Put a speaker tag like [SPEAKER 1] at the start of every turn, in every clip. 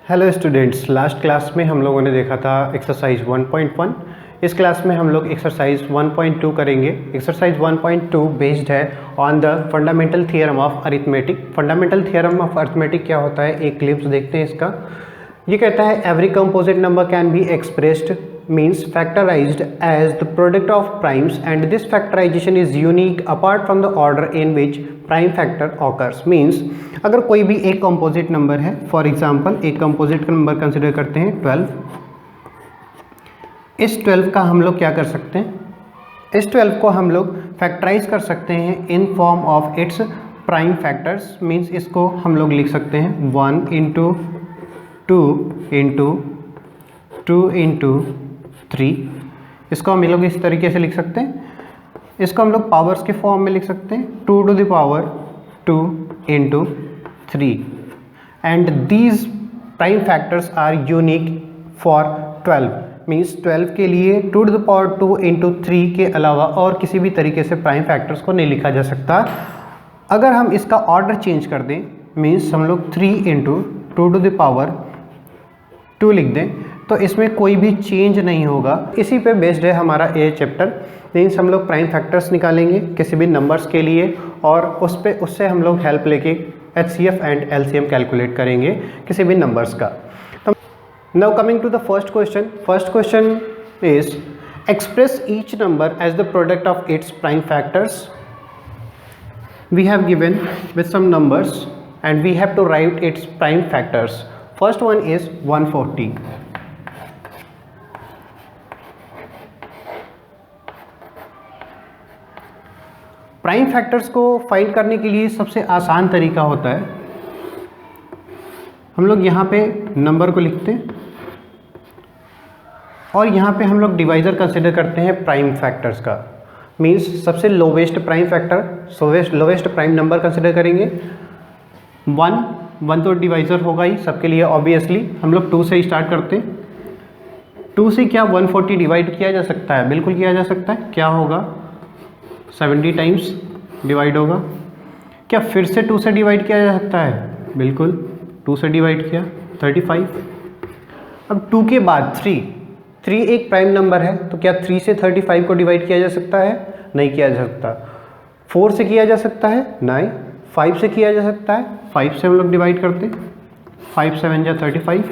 [SPEAKER 1] Hello students, last class में हम लोगों ने देखा था एक्सरसाइज 1.1। इस क्लास में हम लोग एक्सरसाइज 1.2 करेंगे। एक्सरसाइज 1.2 बेस्ड है on the fundamental theorem of arithmetic. Fundamental theorem of arithmetic क्या होता है, एक ग्लिम्स देखते हैं इसका। ये कहता है every composite number can be expressed means factorized as the product of primes and this factorization is unique apart from the order in which prime factor occurs। means अगर कोई भी एक कंपोजिट नंबर है, फॉर एग्जांपल एक composite number consider करते हैं 12। इस 12 का हम लोग क्या कर सकते हैं, इस 12 को हम लोग फैक्टराइज कर सकते हैं in form of its prime factors. Means इसको हम लोग लिख सकते हैं 1 इंटू 2 इंटू 2 इंटू 3। इसको हम लोग इस तरीके से लिख सकते हैं। इसको हम लोग पावर्स के फॉर्म में लिख सकते हैं 2 to the power 2 into 3 and these prime factors are unique for 12। Means 12 के लिए 2 टू द पावर 2 इंटू 3 के अलावा और किसी भी तरीके से प्राइम फैक्टर्स को नहीं लिखा जा सकता। अगर हम इसका ऑर्डर चेंज कर दें, मीन्स हम लोग 3 इंटू 2 टू द पावर 2 लिख दें, तो इसमें कोई भी चेंज नहीं होगा। इसी पे बेस्ड है हमारा ये चैप्टर। मीन्स हम लोग प्राइम फैक्टर्स निकालेंगे किसी भी नंबर्स के लिए और उससे हम लोग हेल्प लेके HCF एंड LCM कैलकुलेट करेंगे किसी भी नंबर्स का। Now coming to the first question. First question is express each number as the product of its prime factors. We have given with some numbers and we have to write its prime factors. First one is 140। Prime factors को find करने के लिए सबसे आसान तरीका होता है, हम लोग यहाँ पे नंबर को लिखते हैं और यहाँ पे हम लोग डिवाइज़र कंसिडर करते हैं प्राइम फैक्टर्स का। मीन्स सबसे lowest prime factor, lowest prime number consider करेंगे। 1 तो डिवाइज़र होगा ही सबके लिए ऑब्वियसली। हम लोग 2 से स्टार्ट करते हैं। 2 से क्या 140 डिवाइड किया जा सकता है? बिल्कुल किया जा सकता है। क्या होगा? 70 टाइम्स डिवाइड होगा। क्या फिर से 2 से डिवाइड किया जा सकता है? बिल्कुल, 2 से डिवाइड किया 35। अब 2 के बाद 3 एक प्राइम नंबर है, तो क्या 3 से 35 को डिवाइड किया जा सकता है? नहीं किया जा सकता। 4 से किया जा सकता है? नहीं। 5 से किया जा सकता है? 5 से हम लोग डिवाइड करते हैं। 5 7 जा 35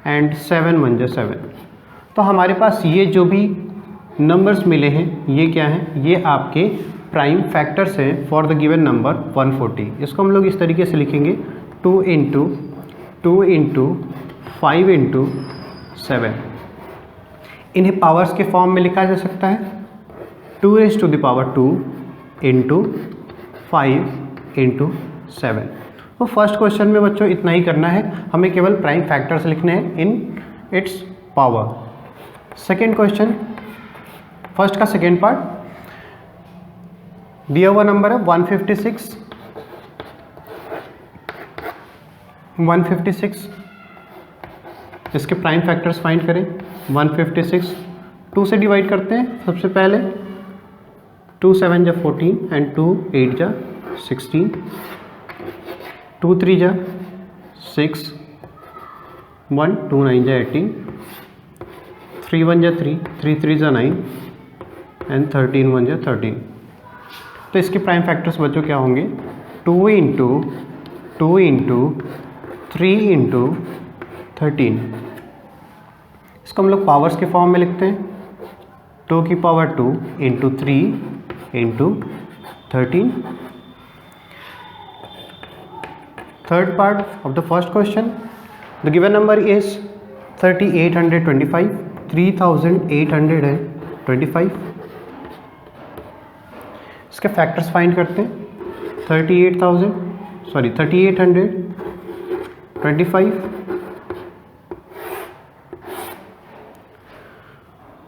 [SPEAKER 1] एंड 7 1 जा 7। तो हमारे पास ये जो भी नंबर्स मिले हैं ये क्या हैं? ये आपके प्राइम फैक्टर्स हैं फॉर द गिवन नंबर 140। इसको हम लोग इस तरीके से लिखेंगे 2 इंटू 2 इंटू 5 इंटू 7। इन्हें पावर्स के फॉर्म में लिखा जा सकता है 2 raised to the power 2 into 5 into 7। तो फर्स्ट क्वेश्चन में बच्चों इतना ही करना है, हमें केवल प्राइम फैक्टर्स लिखने हैं in its power. Second question, first का सेकेंड पार्ट, दिया हुआ नंबर है 156। 156 इसके प्राइम फैक्टर्स फाइंड करें। 156 2 से डिवाइड करते हैं सबसे पहले। 2 7 जा 14 एंड 2 8 जा 16। 2 3 जा 6, 1 2 9 जा 18, 3 1 जा 3, 3 3 जा 9 एंड 13 1 जा 13। तो इसके प्राइम फैक्टर्स बच्चों क्या होंगे? 2 इंटू 2 इंटू 3 इंटू 13। इसको हम लोग पावर्स के फॉर्म में लिखते हैं 2 की power 2 into 3 into 13। Third part of the first question, the given number is 3825। 3825 इसके फैक्टर्स फाइंड करते हैं। 3825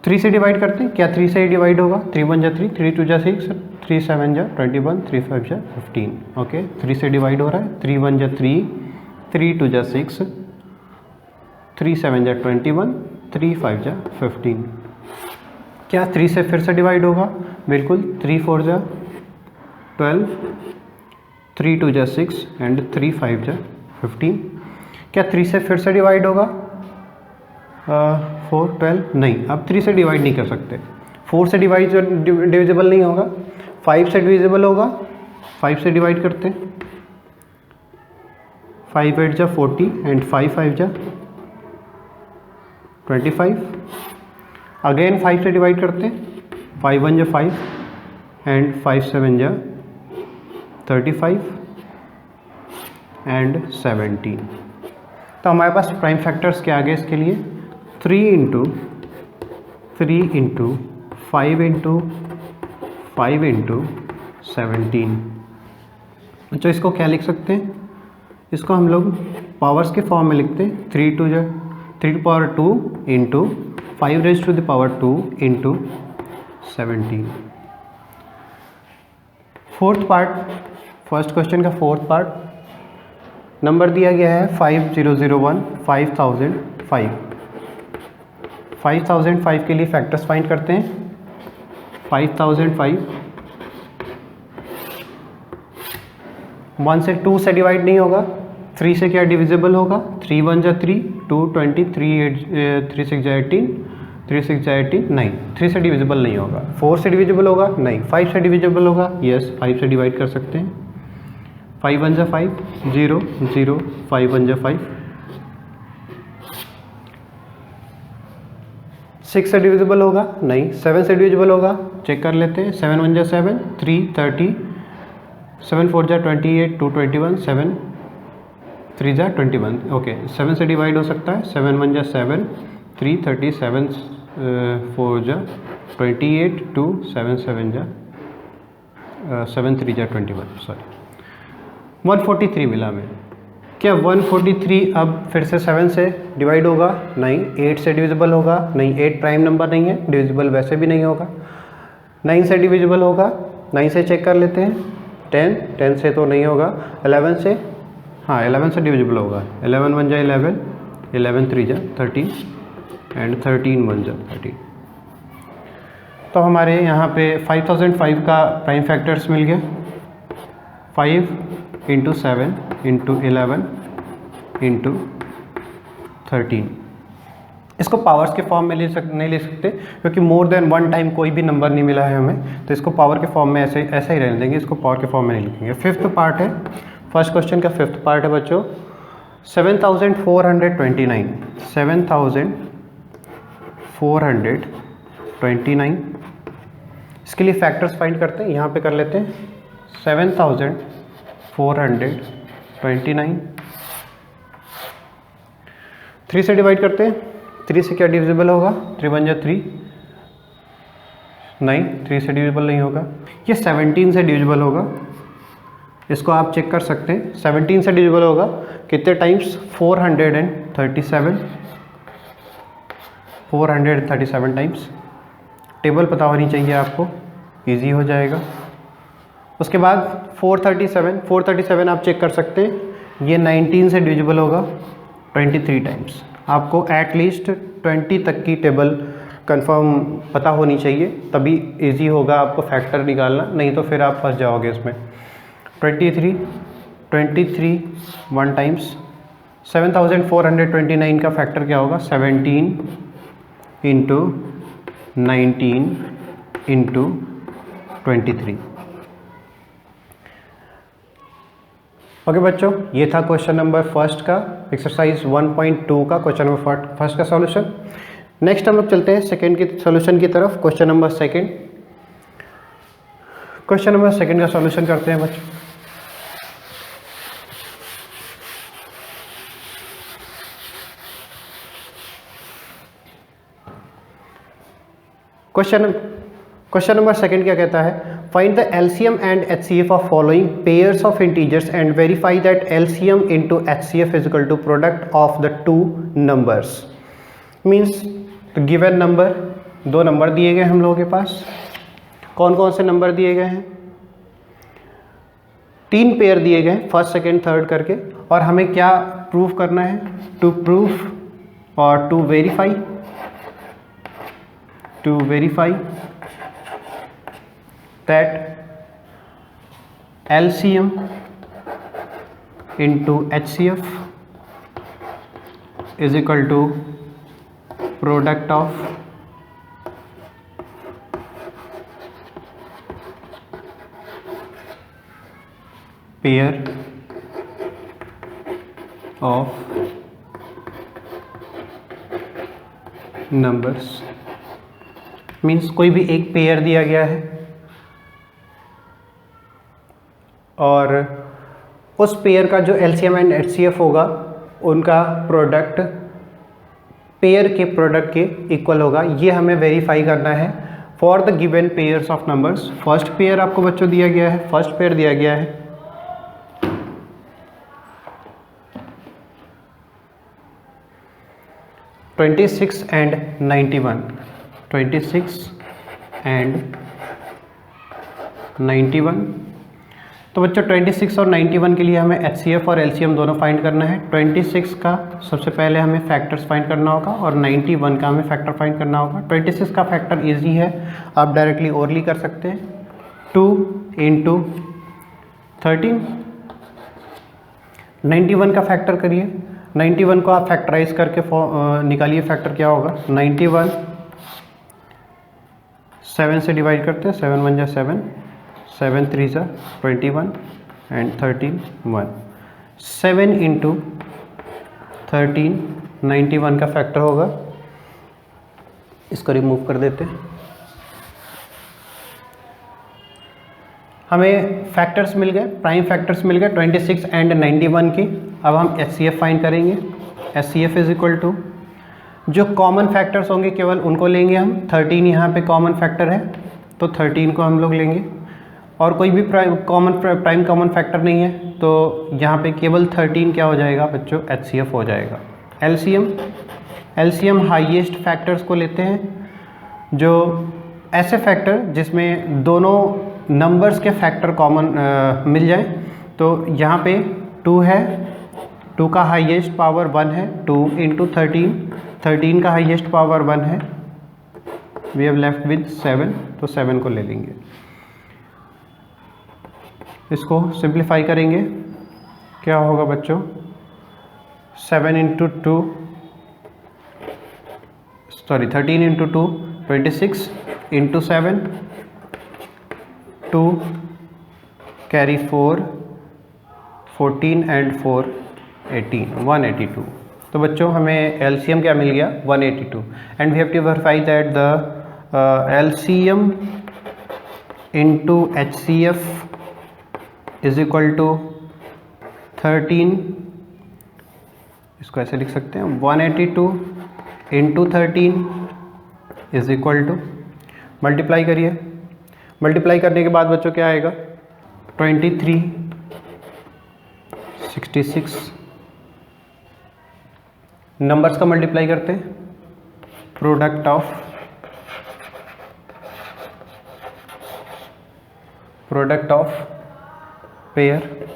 [SPEAKER 1] 3 से डिवाइड करते हैं। क्या 3 से ही डिवाइड होगा? 3 1 जा 3, 3 2 जा 6, 3 7 जा 21, 3 5 जा 15। ओके, 3 से डिवाइड हो रहा है। 3 1 जा 3, 3 2 जा 6, 3 7 जा 21, 3 5 जा 15। क्या 3 से फिर से डिवाइड होगा? बिल्कुल, 3 4 जा 12, 3 2 जा 6 एंड 3 5 जा 15। क्या 3 से फिर से डिवाइड होगा? 4 12 नहीं, अब 3 से डिवाइड नहीं कर सकते। 4 से डिविजिबल नहीं होगा, 5 से डिविजिबल होगा। 5 से डिवाइड करते हैं, 5 8 जा 40 एंड 5 5 जा 25। अगेन 5 से डिवाइड करते हैं, 5 1 जा 5 एंड 5 7 जा 35 एंड 17। तो हमारे पास प्राइम फैक्टर्स क्या आ गए इसके लिए? 3 इंटू 5 इंटू 5 इंटू 17। अच्छा, इसको क्या लिख सकते हैं? इसको हम लोग पावर्स के फॉर्म में लिखते हैं। 3 to the power 2 into 5 raised to the power 2 into 17। Fourth part, first question का फोर्थ पार्ट, नंबर दिया गया है 5001 5005। 5005 के लिए फैक्टर्स फाइंड करते हैं। 5005 1 से 2 से डिवाइड नहीं होगा, 3 से क्या डिविजिबल होगा? 3 1 जा 3, 2 20, 3 6 जा 18, 3 6 जा 18 नहीं, 3 से डिविजिबल नहीं होगा। 4 से डिविजिबल होगा? नहीं। 5 से डिविजिबल होगा? यस, 5 से डिवाइड कर सकते हैं। 5 1 जा 5, 0 0, 5 1 जा 5। 6 से डिविजिबल होगा? नहीं। 7 से डिविजिबल होगा? चेक कर लेते हैं। 7 1 जा 7, 3 30, 7 4 जा 28, 2 21, 7 3 जा 21। ओके, 7 से डिवाइड हो सकता है। 7 1 जा 7, 3 30, 7 4 जा 28, 2 7 7 जा 7 3 जा 21, सॉरी 143 मिला हमें। क्या 143 अब फिर से 7 से डिवाइड होगा? नहीं। 8 से डिविजिबल होगा? नहीं, 8 प्राइम नंबर नहीं है, डिविजिबल वैसे भी नहीं होगा। 9 से डिविजिबल होगा? 9 से चेक कर लेते हैं। 10 से तो नहीं होगा। 11 से, हाँ 11 से डिविजिबल होगा। 11 1 जा 11, 11 3 जा 13 एंड 13 1 जा 13। तो हमारे यहाँ पे 5005 का प्राइम फैक्टर्स मिल गया। 5 इंटू 7 इंटू 11 इंटू 13। इसको पावर्स के फॉर्म में नहीं ले सकते क्योंकि मोर देन 1 टाइम कोई भी नंबर नहीं मिला है हमें, तो इसको पावर के फॉर्म में ऐसे ही रहने देंगे, इसको पावर के फॉर्म में नहीं लिखेंगे। फिफ्थ पार्ट है, फर्स्ट क्वेश्चन का फिफ्थ पार्ट है बच्चों। 7429 7429, इसके लिए फैक्टर्स फाइंड करते हैं। यहाँ पे कर लेते हैं 7429, 3 से डिवाइड करते हैं। 3 से क्या डिविजिबल होगा? 3 1 जा 3, नहीं 3 से डिविजिबल नहीं होगा। ये 17 से डिविजिबल होगा, इसको आप चेक कर सकते हैं। 17 से डिविजिबल होगा कितने टाइम्स? 437 टाइम्स। टेबल पता होनी चाहिए आपको, इजी हो जाएगा। उसके बाद 437 आप चेक कर सकते हैं, ये 19 से डिविजिबल होगा 23 टाइम्स। आपको एटलीस्ट 20 तक की टेबल कंफर्म पता होनी चाहिए, तभी इजी होगा आपको फैक्टर निकालना, नहीं तो फिर आप फंस जाओगे इसमें। 23 1 टाइम्स। 7429 का फैक्टर क्या होगा? 17 इंटू 19 इंटू 23। ओके बच्चों, ये था क्वेश्चन नंबर फर्स्ट का, एक्सरसाइज 1.2 का क्वेश्चन नंबर फर्स्ट का सॉल्यूशन। नेक्स्ट हम लोग चलते हैं सेकंड की सॉल्यूशन की तरफ। क्वेश्चन नंबर सेकंड का सॉल्यूशन करते हैं बच्चों। क्वेश्चन नंबर सेकंड क्या कहता है? Find the LCM and HCF of following pairs of integers and verify that LCM into HCF is equal to product of the two numbers. Means given number, 2 number दिए गए हम लोगों के पास। कौन कौन से नंबर दिए गए हैं? 3 पेयर दिए गए, फर्स्ट सेकेंड थर्ड करके, और हमें क्या प्रूफ करना है? टू प्रूफ और to verify that LCM into HCF is equal to product of pair of numbers. Means कोई भी एक पेयर दिया गया है और उस पेयर का जो एलसीएम एंड एचसीएफ होगा उनका प्रोडक्ट पेयर के प्रोडक्ट के इक्वल होगा। ये हमें वेरीफाई करना है for the given pairs of numbers. First pair आपको बच्चों दिया गया है, फर्स्ट पेयर दिया गया है 26 एंड 91, 26 एंड 91। तो बच्चों 26 और 91 के लिए हमें एचसीएफ और एलसीएम दोनों फाइंड करना है। 26 का सबसे पहले हमें फैक्टर्स फाइंड करना होगा और 91 का हमें फैक्टर फाइंड करना होगा। 26 का फैक्टर इजी है, आप डायरेक्टली ओरली कर सकते हैं। 2 इंटू 13। 91 का फैक्टर करिए। 91 को आप फैक्टराइज करके निकालिए, फैक्टर क्या होगा। 91 7 से डिवाइड करते हैं, 7 1 जा 7, 7 3 जा 21 एंड 13 1। 7 इंटू 13 91 का फैक्टर होगा। इसको रिमूव कर देते हैं। हमें फैक्टर्स मिल गए, प्राइम फैक्टर्स मिल गए 26 एंड 91 की। अब हम एचसीएफ फाइंड करेंगे। एचसीएफ इज इक्वल टू जो कॉमन फैक्टर्स होंगे केवल उनको लेंगे हम। 13 यहाँ पे कॉमन फैक्टर है तो 13 को हम लोग लेंगे और कोई भी प्राइम कॉमन फैक्टर नहीं है तो यहाँ पे केवल 13 क्या हो जाएगा बच्चों, एचसीएफ हो जाएगा। एलसीएम हाईएस्ट फैक्टर्स को लेते हैं, जो ऐसे फैक्टर जिसमें दोनों नंबर्स के फैक्टर कॉमन मिल जाए। तो यहाँ पे 2 है, 2 का हाईएस्ट पावर 1 है, 2 इंटू 13, 13 का हाईएस्ट पावर 1 है। वी हैव लेफ्ट विद 7, तो 7 को ले लेंगे। इसको सिंप्लीफाई करेंगे, क्या होगा बच्चों, 7 into 2 sorry 13 into 2 26 into 7 2 carry 4 14 and 4 18 182। तो बच्चों हमें एलसीएम क्या मिल गया 182 and we have to verify that the LCM into HCF is equal to 13। इसको ऐसे लिख सकते हैं 182 into 13 is equal to, multiply करिए। मल्टीप्लाई करने के बाद बच्चों क्या आएगा 23 66। नंबर्स का मल्टीप्लाई करते हैं, प्रोडक्ट ऑफ पेयर,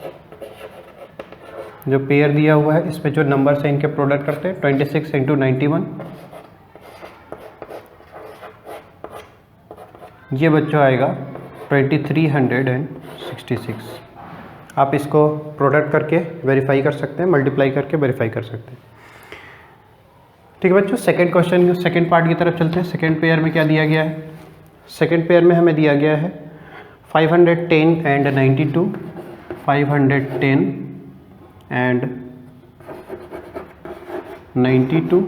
[SPEAKER 1] जो पेयर दिया हुआ है इस पे जो नंबर्स हैं इनके प्रोडक्ट करते हैं। 26 इंटू 91, ये बच्चों आएगा 2366। आप इसको प्रोडक्ट करके वेरीफाई कर सकते हैं, मल्टीप्लाई करके वेरीफाई कर सकते हैं। ठीक है बच्चों, सेकंड क्वेश्चन सेकंड पार्ट की तरफ चलते हैं। सेकंड पेयर में क्या दिया गया है, सेकंड पेयर में हमें दिया गया है 510 एंड 92, 510 एंड 92।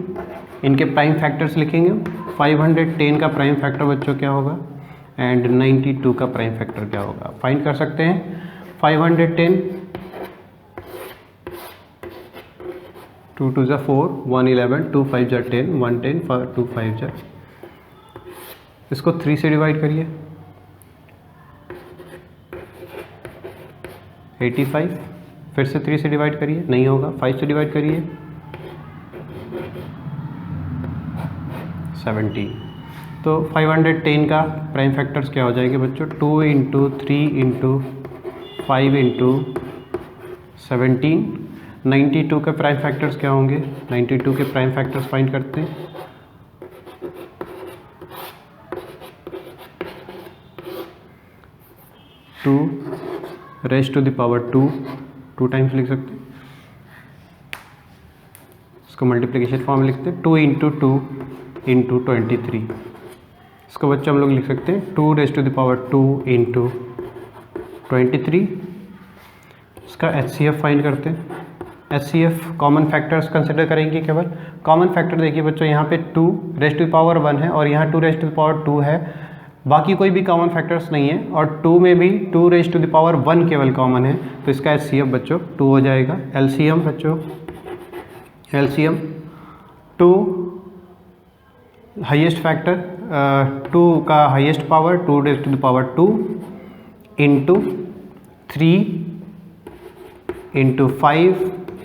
[SPEAKER 1] इनके प्राइम फैक्टर्स लिखेंगे। 510 का प्राइम फैक्टर बच्चों क्या होगा एंड 92 का प्राइम फैक्टर क्या होगा, फाइंड कर सकते हैं। 510 2 2 जा 4 1 11 2 5 जा 10 1 10 2 5 जा, इसको 3 से डिवाइड करिए 85, फिर से 3 से डिवाइड करिए, नहीं होगा 5 से डिवाइड करिए 17। तो 510 का प्राइम फैक्टर्स क्या हो जाएंगे बच्चों 2 इंटू 3 इंटू 5 इंटू 17। 92 के प्राइम फैक्टर्स क्या होंगे, 92 के प्राइम फैक्टर्स फाइंड करते हैं। Two raise to the power 2 times लिख सकते हैं। इसको मल्टीप्लिकेशन फॉर्म में लिखते हैं 2 इंटू 2 इंटू 23। इसको बच्चों हम लोग लिख सकते हैं 2 raise to the power 2 into 23। इसका HCF फाइंड करते हैं। HCF कॉमन फैक्टर्स कंसिडर करेंगे केवल। कॉमन फैक्टर देखिए बच्चों, यहाँ पे 2 रेज़ टू द पावर 1 है और यहाँ 2 रेज़ टू द पावर 2 है, बाकी कोई भी कॉमन फैक्टर्स नहीं है, और 2 में भी 2 रेज़ टू द पावर 1 केवल कॉमन है, तो इसका HCF बच्चों 2 हो जाएगा। LCM बच्चों, LCM 2 हाईएस्ट फैक्टर 2 का highest power 2 raise to the power 2 into 3 into 5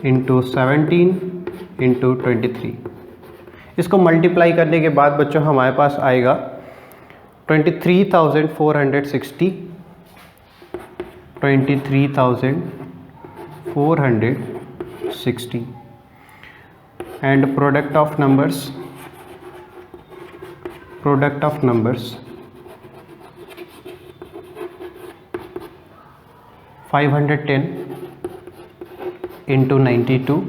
[SPEAKER 1] into 17 into 23। इसको मल्टीप्लाई करने के बाद बच्चों हमारे पास आएगा 23,460, 23,460 and product of numbers 510 into 92।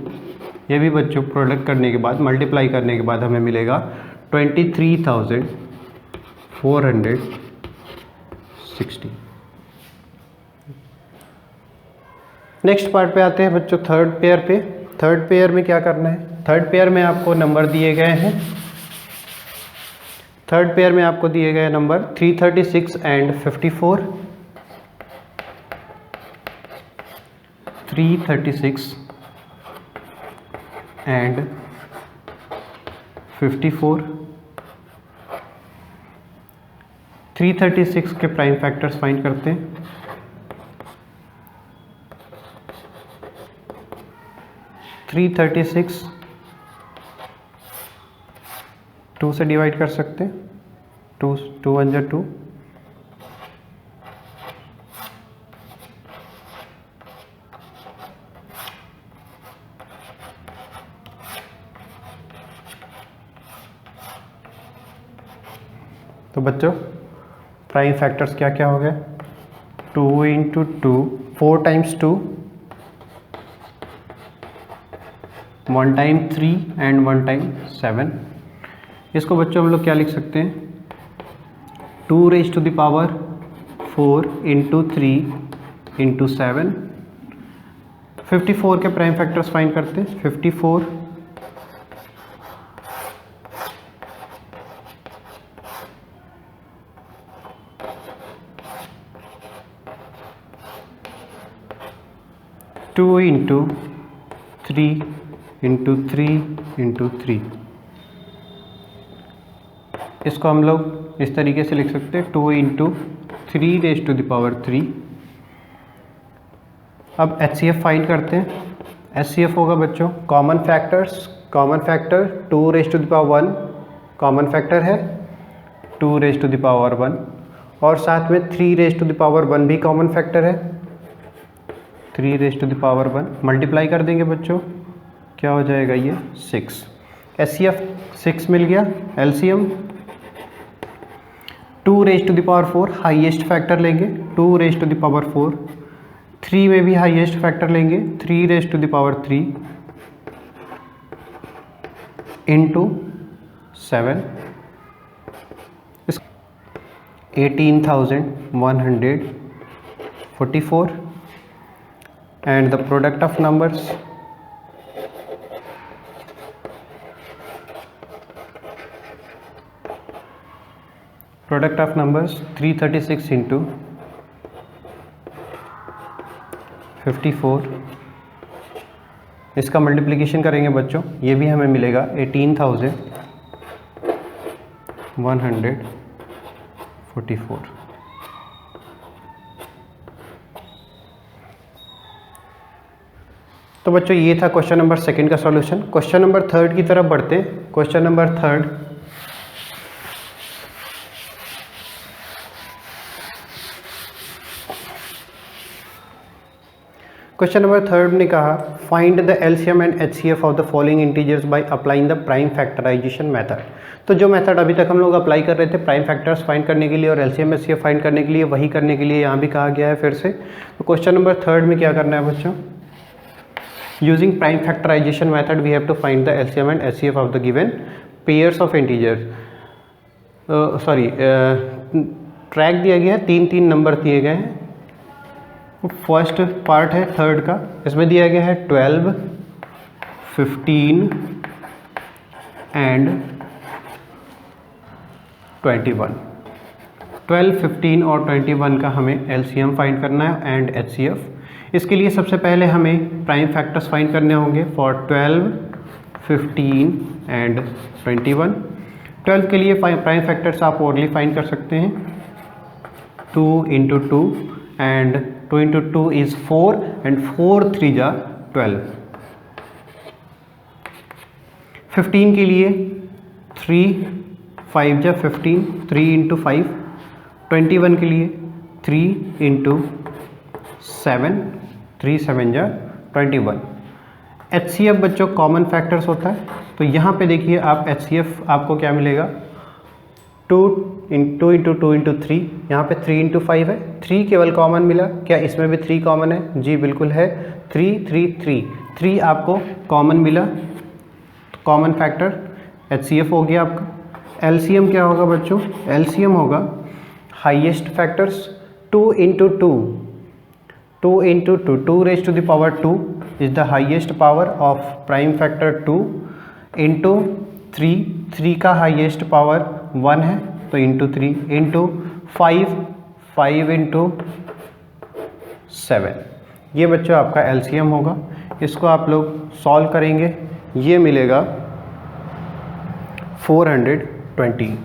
[SPEAKER 1] ये भी बच्चों प्रोडक्ट करने के बाद, मल्टीप्लाई करने के बाद हमें मिलेगा 23,460। नेक्स्ट पार्ट पे आते हैं बच्चों, थर्ड पेयर पे। थर्ड पेयर में क्या करना है? थर्ड पेयर में आपको नंबर दिए गए हैं। थर्ड पेयर में आपको दिए गए नंबर 336 एंड 54। 336 एंड 54। 336 के प्राइम फैक्टर्स फाइंड करते हैं। 336 2 से डिवाइड कर सकते हैं, 2 1 जा 2, तो बच्चों प्राइम फैक्टर्स क्या क्या हो गए? 2 into 2, 4 times 2, 1 time 3 and 1 time 7। इसको बच्चों हम लोग क्या लिख सकते हैं? 2 raise to the power 4 into 3 into 7। 54 के प्राइम फैक्टर्स फाइंड करते हैं। 54 2 इंटू 3 इंटू 3 इंटू 3। इसको हम लोग इस तरीके से लिख सकते हैं 2 into 3 raise to the power 3। अब HCF फाइंड करते हैं। HCF होगा बच्चों common factors, common factor 2 raise to the power 1 common factor है, 2 रेज़ टू द पावर 1, और साथ में 3 रेज़ टू द पावर 1 भी कॉमन फैक्टर है, 3 raise to the power 1। Multiply कर देंगे बच्चों, क्या हो जाएगा ये 6। HCF 6 मिल गया। LCM 2 raise to the power 4 highest factor लेंगे, 2 रेज़ टू द पावर 4। 3 में भी हाईएस्ट फैक्टर लेंगे, 3 raise to the power 3 into 7। 18,144 and the product of numbers product of numbers 336 into 54। इसका मल्टीप्लिकेशन करेंगे बच्चों, ये भी हमें मिलेगा 18,144। तो बच्चों ये था क्वेश्चन नंबर सेकंड का सॉल्यूशन। क्वेश्चन नंबर थर्ड की तरफ बढ़ते हैं। Question number third, question number third ने कहा find the LCM and HCF of the following integers by applying the prime factorisation method. तो जो मेथड अभी तक हम लोग अप्लाई कर रहे थे प्राइम फैक्टर्स फाइंड करने के लिए और एलसीएम एचसीएफ फाइंड करने के लिए, वही करने के लिए यहाँ भी कहा गया है फिर से। तो क्वेश्चन नंबर थर्ड में क्या करना है बच्चों, Using prime factorization method, we have to find the LCM and HCF of the given pairs of integers. Track दिया गया है, 3 नंबर दिए गए हैं। फर्स्ट पार्ट है थर्ड का, इसमें दिया गया है 12, 15 एंड 21। 12, 15 और 21 का हमें LCM फाइंड करना है एंड HCF। इसके लिए सबसे पहले हमें प्राइम फैक्टर्स फाइंड करने होंगे फॉर 12, 15 एंड 21। 12 के लिए प्राइम फैक्टर्स आप ओरली फाइंड कर सकते हैं, 2 × 2 एंड 2 × 2 इज़ 4 एंड 4 3 जा 12। 15 के लिए 3 5 जा 15, 3 × 5। 21 के लिए 3 × 7, 3 7 जा 21। HCF बच्चों कॉमन फैक्टर्स होता है, तो यहाँ पे देखिए आप HCF आपको क्या मिलेगा, 2 × 2 × 3, यहाँ पे 3 × 5 है, 3 केवल कॉमन मिला। क्या इसमें भी 3 कॉमन है? जी बिल्कुल है, 3 3 3 3 आपको कॉमन मिला, कॉमन फैक्टर HCF हो गया आपका। LCM क्या होगा बच्चों? LCM होगा highest factors, 2 × 2, 2 × 2, 2 raised to the power 2 is the highest power of prime factor 2 into 3, 3 का हाईएस्ट पावर 1 है तो into 3 into 5, 5 × 7। ये बच्चों आपका LCM होगा। इसको आप लोग सॉल्व करेंगे, ये मिलेगा 420।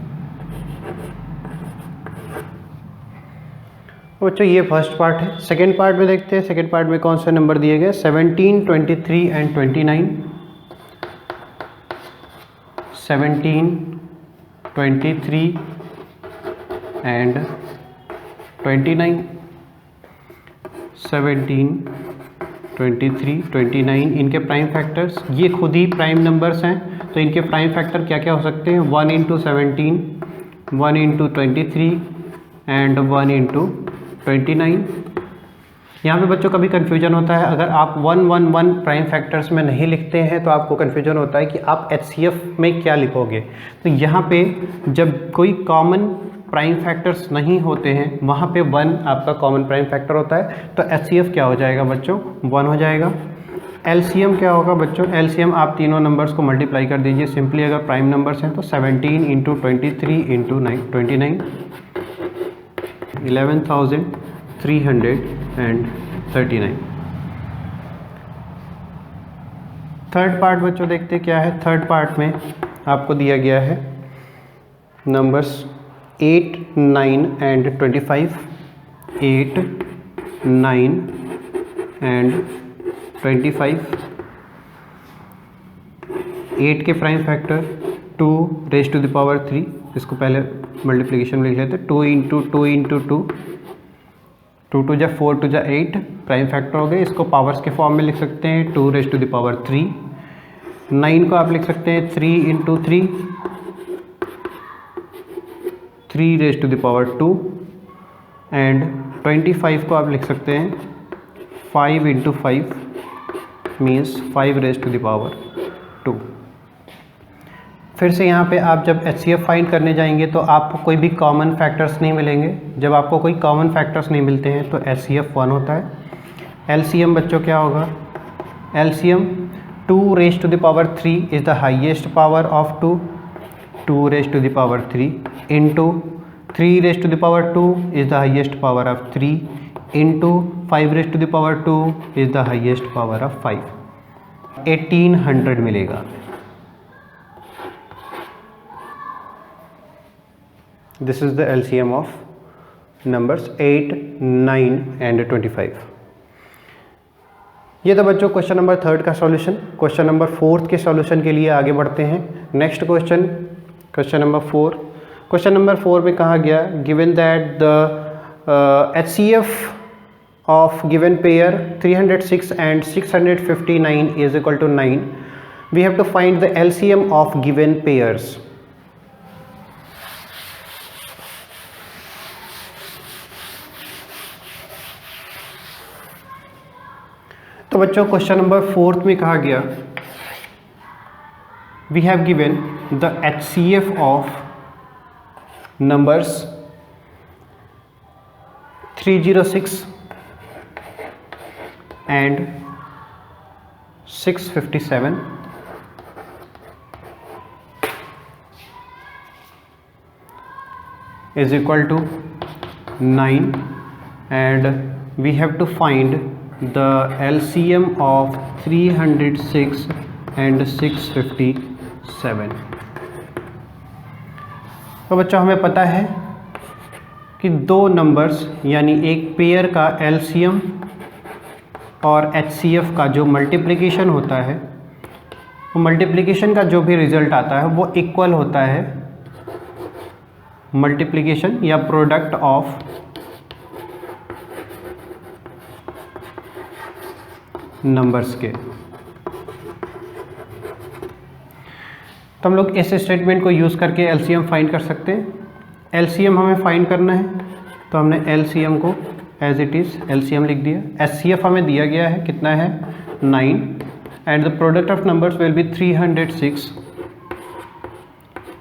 [SPEAKER 1] बच्चों ये फर्स्ट पार्ट है। सेकेंड पार्ट में देखते हैं, सेकेंड पार्ट में कौन से नंबर दिए गए, 17, 23 एंड 29। 17, 23 एंड 29। 17, 23, 29 इनके प्राइम फैक्टर्स, ये खुद ही प्राइम नंबर्स हैं, तो इनके प्राइम फैक्टर क्या क्या हो सकते हैं, 1 × 17, 1 × 23 एंड 1 × 29। यहाँ पे बच्चों कभी कन्फ्यूजन होता है, अगर आप 1 1 1 प्राइम फैक्टर्स में नहीं लिखते हैं तो आपको कन्फ्यूजन होता है कि आप HCF में क्या लिखोगे। तो यहाँ पे जब कोई कॉमन प्राइम फैक्टर्स नहीं होते हैं वहाँ पे 1 आपका कॉमन प्राइम फैक्टर होता है, तो HCF क्या हो जाएगा बच्चों, 1 हो जाएगा। LCM क्या होगा बच्चों, LCM आप तीनों नंबर्स को मल्टीप्लाई कर दीजिए सिंपली, अगर प्राइम नंबर्स हैं तो 17 × 23 × 29, 11,339। थर्ड पार्ट बच्चों देखते क्या है। थर्ड पार्ट में आपको दिया गया है नंबर्स 8, 9 एंड 25, 8, 9 एंड 25। 8 के prime factor 2 raised to the power 3, इसको पहले मल्टीप्लिकेशन में लिख लेते हैं, 2 × 2 × 2, 2 2 जा 4 2 जा 8 प्राइम फैक्टर हो गए। इसको पावर्स के फॉर्म में लिख सकते हैं, 2 raised to the power 3। 9 को आप लिख सकते हैं 3 × 3, 3 raised to the power 2 and 25 को आप लिख सकते हैं 5 × 5 means 5 raised to the power 2। फिर से यहाँ पे आप जब HCF फाइंड करने जाएंगे तो आपको कोई भी कॉमन फैक्टर्स नहीं मिलेंगे। जब आपको कोई कॉमन फैक्टर्स नहीं मिलते हैं तो HCF 1 होता है। LCM बच्चों क्या होगा, LCM 2 raised to the power 3 is the highest power of 2, 2 raised to the power 3 into 3 raised to the power 2 is the highest power of 3 into 5 raised to the power 2 is the highest power of 5, 1800 मिलेगा। This is the LCM of numbers 8, 9 and 25। ये था बच्चों question number 3 का solution. Question number 4 के solution के लिए आगे बढ़ते हैं। Next question, question number 4। Question number 4 में कहा गया, given that the HCF of given pair 306 and 659 is equal to 9, we have to find the LCM of given pairs। तो इसको बच्चों क्वेश्चन नंबर 4 में कहा गया, we have given the HCF of numbers 306 and 657 is equal to 9, and we have to find the LCM of 306 and 657। तो बच्चों हमें पता है कि दो नंबर्स यानी एक पेयर का LCM और HCF का जो मल्टीप्लिकेशन होता है, वो मल्टीप्लिकेशन का जो भी रिजल्ट आता है वो इक्वल होता है मल्टीप्लिकेशन या प्रोडक्ट ऑफ नंबर्स के। तो हम लोग इस स्टेटमेंट को यूज़ करके LCM फाइंड कर सकते हैं। LCM हमें फाइंड करना है तो हमने LCM को एज इट इज़ LCM लिख दिया। HCF हमें दिया गया है, कितना है 9, and the product of numbers will be 306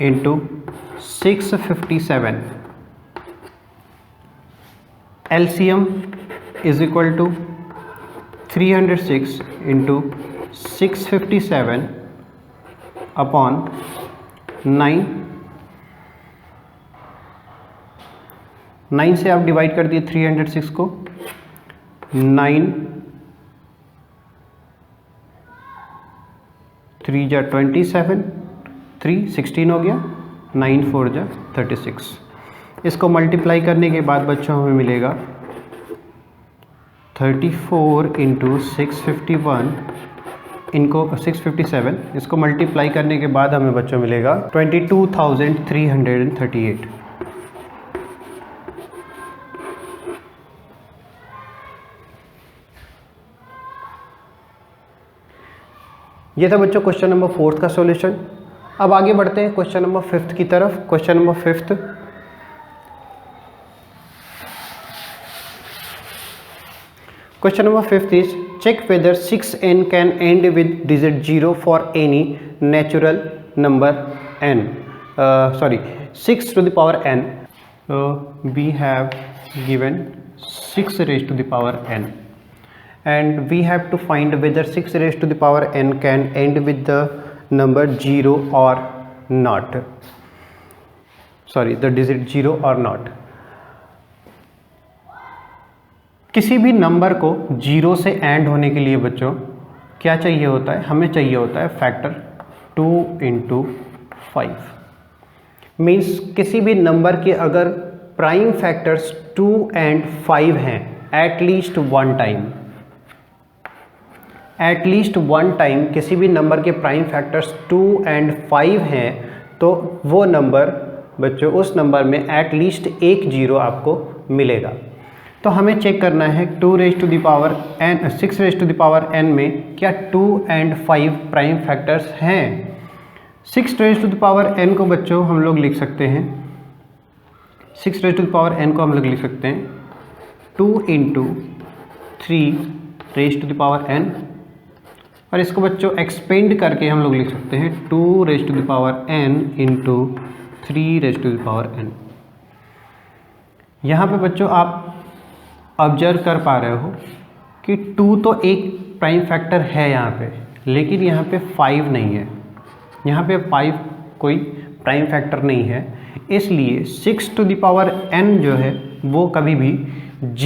[SPEAKER 1] into 657। LCM is equal to 306 into 657 upon 9। 9 से आप डिवाइड कर दिए 306 को, 9 3 जा 27, 3 16 हो गया, 9 4 जा 36। इसको मल्टीप्लाई करने के बाद बच्चों हमें मिलेगा 34 इंटू 651, इनको 657, इसको मल्टीप्लाई करने के बाद हमें बच्चों मिलेगा 22,338। ये था बच्चों क्वेश्चन नंबर 4 का सॉल्यूशन। अब आगे बढ़ते हैं क्वेश्चन नंबर 5 की तरफ। Question number 5, question number 5 is check whether 6n can end with digit 0 for any natural number n, 6 to the power n. We have given 6 raised to the power n, and we have to find whether 6 raised to the power n can end with the number 0 or not, the digit 0 or not. किसी भी number को 0 से and होने के लिए बच्चों क्या चाहिए होता है, हमें चाहिए होता है फैक्टर 2 इंटू 5। मीन्स किसी भी नंबर के अगर प्राइम फैक्टर्स 2 एंड 5 हैं एटलीस्ट वन टाइम किसी भी नंबर के प्राइम फैक्टर्स 2 एंड 5 हैं, तो वो नंबर बच्चों उस नंबर में एटलीस्ट एक 0 आपको मिलेगा। तो हमें चेक करना है 2 raise to the power n, 6 raise to the power n में क्या 2 एंड 5 प्राइम फैक्टर्स हैं। 6 raise to the power n को बच्चों हम लोग लिख सकते हैं, 6 raise to the power n को हम लोग लिख सकते हैं 2 into 3 raise to the power n, और इसको बच्चों एक्सपेंड करके हम लोग लिख सकते हैं 2 raise to the power n into 3 raise to the power n। यहाँ पे बच्चों आप ऑब्जर्व कर पा रहे हो कि 2 तो एक प्राइम फैक्टर है यहाँ पे, लेकिन यहाँ पे 5 नहीं है, यहाँ पे 5 कोई प्राइम फैक्टर नहीं है, इसलिए 6 टू द पावर n जो है वो कभी भी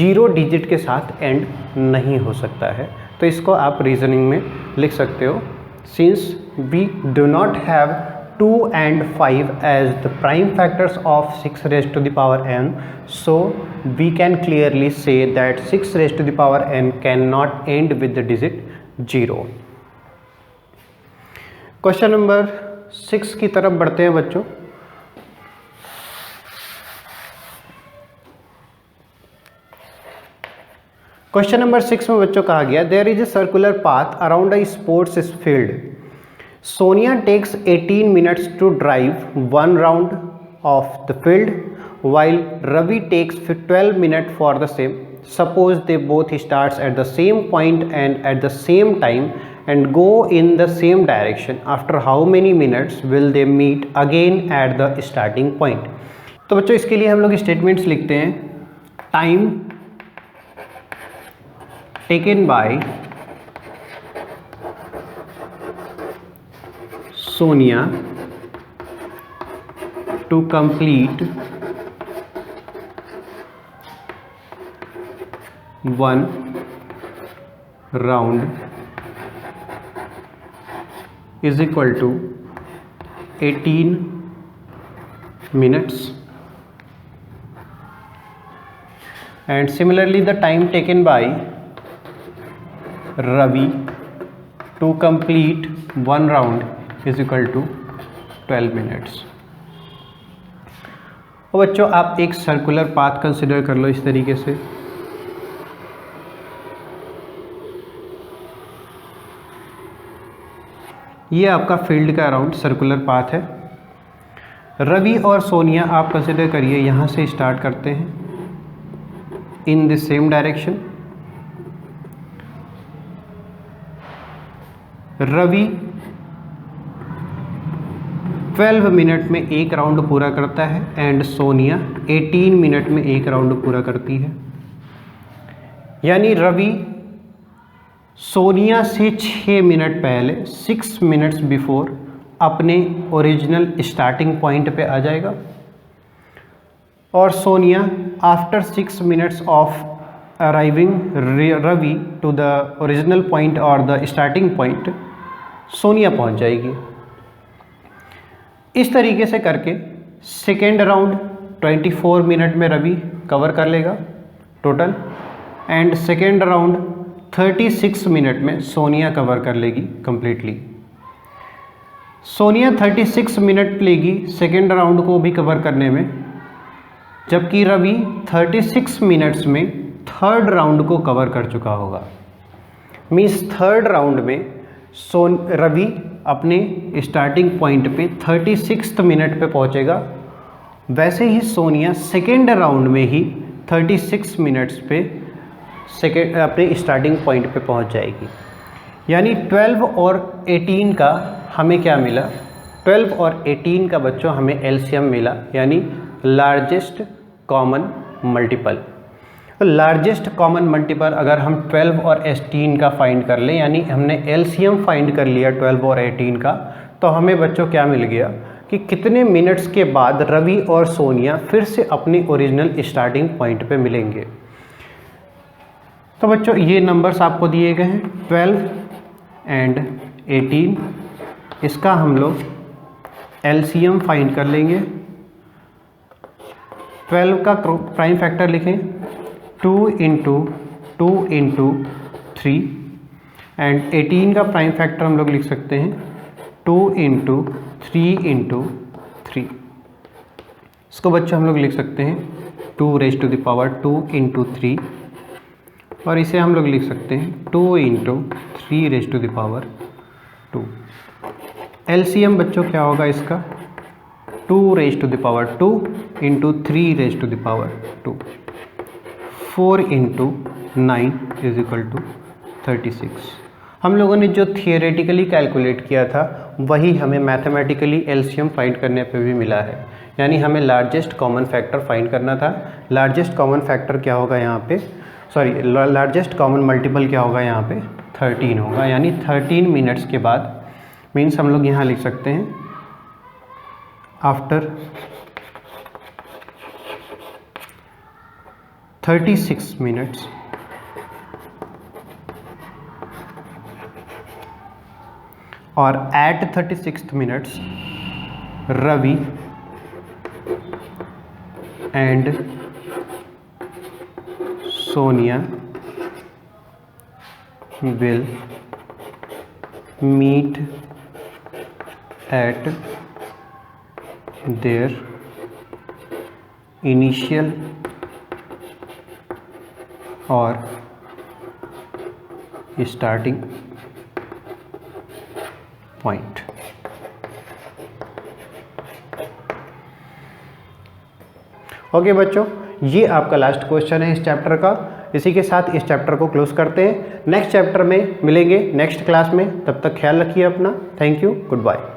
[SPEAKER 1] 0 डिजिट के साथ एंड नहीं हो सकता है। तो इसको आप रीजनिंग में लिख सकते हो, since we do not have 2 and 5 as the prime factors of 6 raised to the power n, so we can clearly say that 6 raised to the power n cannot end with the digit 0। Question number 6 की तरफ बढ़ते हैं बच्चों। Question number 6 में बच्चों कहा गया, there is a circular path around a sports field. Sonia takes 18 minutes to drive one round of the field, while Ravi takes 12 minutes for the same. suppose they both starts at the same point and at the same time and go in the same direction, after how many minutes will they meet again at the starting point? तो बच्चों इसके लिए हम लोग statements लिखते हैं, time taken by Sonia to complete one round is equal to 18 minutes, and similarly the time taken by Ravi to complete one round is equal to 12 minutes. और बच्चों आप एक सर्कुलर पाथ कंसिडर कर लो इस तरीके से, ये आपका फील्ड का अराउंड सर्कुलर पाथ है। रवि और सोनिया आप कंसिडर करिए यहाँ से स्टार्ट करते हैं in the same direction. Ravi 12 minute में एक राउंड पूरा करता है एंड सोनिया 18 मिनट में एक राउंड पूरा करती है। यानी रवि सोनिया से 6 मिनट पहले 6 मिनट्स बिफोर अपने ओरिजिनल स्टार्टिंग पॉइंट पे आ जाएगा, और Sonia after 6 minutes of arriving Ravi to the original point और द स्टार्टिंग पॉइंट सोनिया पहुंच जाएगी। इस तरीके से करके सेकेंड राउंड 24 मिनट में रवि कवर कर लेगा total, and second round 36 minute में सोनिया कवर कर लेगी कंप्लीटली। सोनिया 36 मिनट लेगी सेकेंड राउंड को भी कवर करने में, जबकि रवि 36 मिनट्स में थर्ड राउंड को कवर कर चुका होगा। मीन्स थर्ड राउंड में रवि अपने स्टार्टिंग पॉइंट पे 36 मिनट पे पहुंचेगा, वैसे ही सोनिया सेकेंड राउंड में ही 36 मिनट्स पे अपने स्टार्टिंग पॉइंट पे पहुंच जाएगी। यानी 12 और 18 का हमें क्या मिला, 12 और 18 का बच्चों हमें एलसीएम मिला, यानी लार्जेस्ट कॉमन मल्टीपल। तो लार्जेस्ट कॉमन मल्टीपल अगर हम 12 और 18 का फाइंड कर लें, यानी हमने एलसीएम फाइंड कर लिया 12 और 18 का, तो हमें बच्चों क्या मिल गया कि कितने मिनट्स के बाद रवि और सोनिया फिर से अपनी ओरिजिनल स्टार्टिंग पॉइंट पे मिलेंगे। तो बच्चों ये नंबर्स आपको दिए गए हैं 12 एंड 18, इसका हम लोग एलसीएम फाइंड कर लेंगे। 12 का प्राइम फैक्टर लिखें 2 इंटू 2 इंटू 3, एंड 18 का प्राइम फैक्टर हम लोग लिख सकते हैं 2 इंटू 3 इंटू 3। इसको बच्चों हम लोग लिख सकते हैं 2 raise to the power 2 into 3, और इसे हम लोग लिख सकते हैं 2 into 3 raise to the power 2। LCM बच्चों क्या होगा इसका, 2 raise to the power 2 into 3 raise to the power 2, 4 into 9 is equal to 36। हम लोगों ने जो थियोरेटिकली कैलकुलेट किया था वही हमें मैथमेटिकली एलसीएम फाइंड करने पे भी मिला है, यानी हमें लार्जेस्ट कॉमन फैक्टर फाइंड करना था। लार्जेस्ट कॉमन फैक्टर क्या होगा यहाँ पे, लार्जेस्ट कॉमन मल्टीपल क्या होगा यहाँ पे 13 होगा, यानी 13 मिनट्स के बाद। मीन्स हम लोग यहाँ लिख सकते हैं आफ्टर 36 मिनट्स और at 36 minutes Ravi and Sonia will meet at their initial or starting point। Okay बच्चों, ये आपका लास्ट क्वेश्चन है इस चैप्टर का। इसी के साथ इस चैप्टर को क्लोज करते हैं। नेक्स्ट चैप्टर में मिलेंगे नेक्स्ट क्लास में, तब तक ख्याल रखिए अपना। Thank you, good bye.